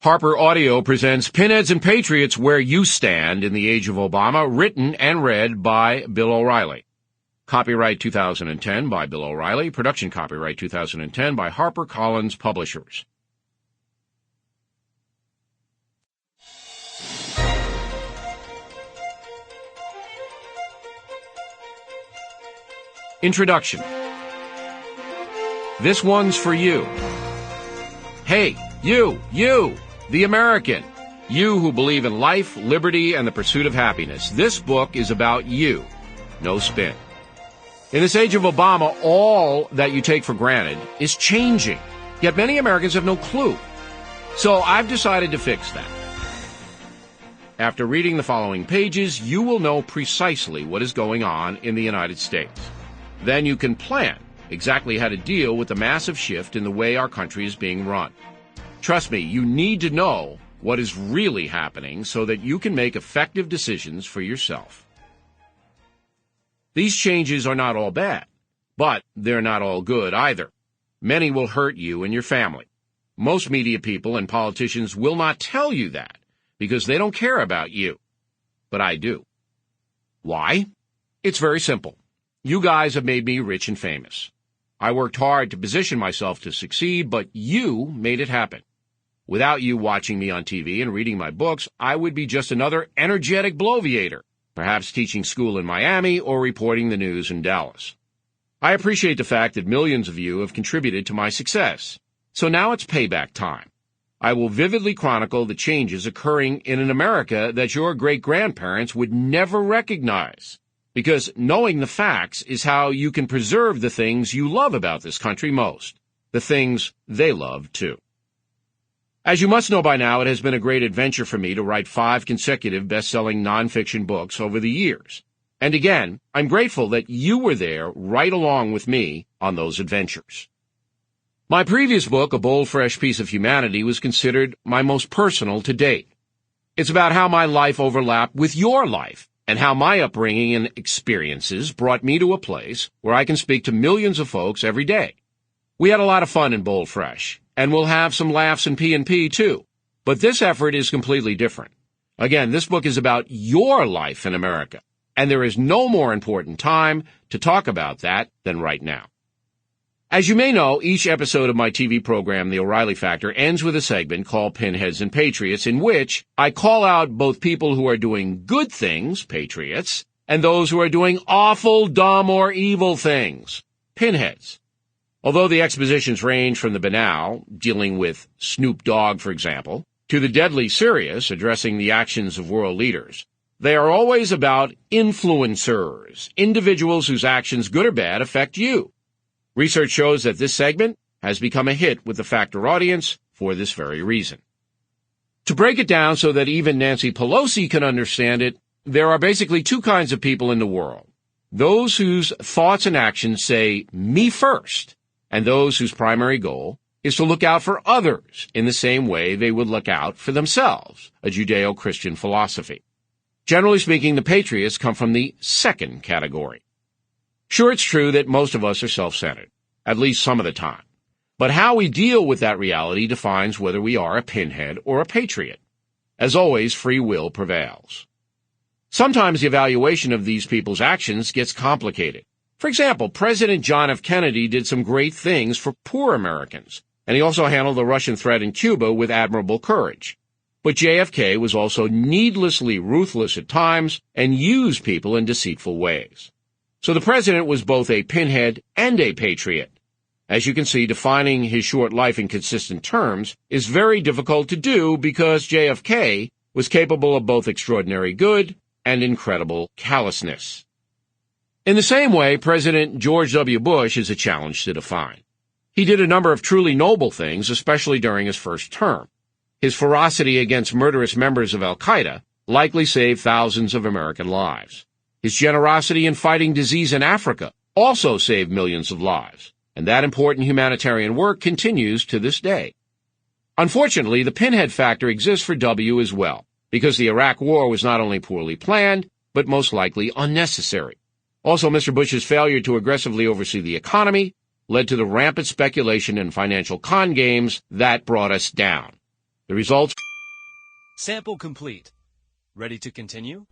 Harper Audio presents Pinheads and Patriots, Where You Stand in the Age of Obama, written and read by Bill O'Reilly. Copyright 2010 by Bill O'Reilly. Production copyright 2010 by HarperCollins Publishers. Introduction. This one's for you. Hey, you, the American, you who believe in life, liberty, and the pursuit of happiness. This book is about you. No spin. In this age of Obama, all that you take for granted is changing. Yet many Americans have no clue. So I've decided to fix that. After reading the following pages, you will know precisely what is going on in the United States. Then you can plan exactly how to deal with the massive shift in the way our country is being run. Trust me, you need to know what is really happening so that you can make effective decisions for yourself. These changes are not all bad, but they're not all good either. Many will hurt you and your family. Most media people and politicians will not tell you that because they don't care about you. But I do. Why? It's very simple. You guys have made me rich and famous. I worked hard to position myself to succeed, but you made it happen. Without you watching me on TV and reading my books, I would be just another energetic bloviator, perhaps teaching school in Miami or reporting the news in Dallas. I appreciate the fact that millions of you have contributed to my success. So now it's payback time. I will vividly chronicle the changes occurring in an America that your great-grandparents would never recognize. Because knowing the facts is how you can preserve the things you love about this country most, the things they love too. As you must know by now, it has been a great adventure for me to write 5 consecutive best-selling nonfiction books over the years. And again, I'm grateful that you were there right along with me on those adventures. My previous book, A Bold, Fresh Piece of Humanity, was considered my most personal to date. It's about how my life overlapped with your life, and how my upbringing and experiences brought me to a place where I can speak to millions of folks every day. We had a lot of fun in Bold Fresh, and we'll have some laughs in P&P too. But this effort is completely different. Again, this book is about your life in America, and there is no more important time to talk about that than right now. As you may know, each episode of my TV program, The O'Reilly Factor, ends with a segment called Pinheads and Patriots, in which I call out both people who are doing good things, patriots, and those who are doing awful, dumb, or evil things, pinheads. Although the expositions range from the banal, dealing with Snoop Dogg, for example, to the deadly serious, addressing the actions of world leaders, they are always about influencers, individuals whose actions, good or bad, affect you. Research shows that this segment has become a hit with the Factor audience for this very reason. To break it down so that even Nancy Pelosi can understand it, there are basically 2 kinds of people in the world. Those whose thoughts and actions say, me first, and those whose primary goal is to look out for others in the same way they would look out for themselves, a Judeo-Christian philosophy. Generally speaking, the patriots come from the second category. Sure, it's true that most of us are self-centered, at least some of the time. But how we deal with that reality defines whether we are a pinhead or a patriot. As always, free will prevails. Sometimes the evaluation of these people's actions gets complicated. For example, President John F. Kennedy did some great things for poor Americans, and he also handled the Russian threat in Cuba with admirable courage. But JFK was also needlessly ruthless at times and used people in deceitful ways. So the president was both a pinhead and a patriot. As you can see, defining his short life in consistent terms is very difficult to do because JFK was capable of both extraordinary good and incredible callousness. In the same way, President George W. Bush is a challenge to define. He did a number of truly noble things, especially during his first term. His ferocity against murderous members of al-Qaeda likely saved thousands of American lives. His generosity in fighting disease in Africa also saved millions of lives, and that important humanitarian work continues to this day. Unfortunately, the pinhead factor exists for W as well, because the Iraq War was not only poorly planned, but most likely unnecessary. Also, Mr. Bush's failure to aggressively oversee the economy led to the rampant speculation and financial con games that brought us down. The results. Sample complete. Ready to continue?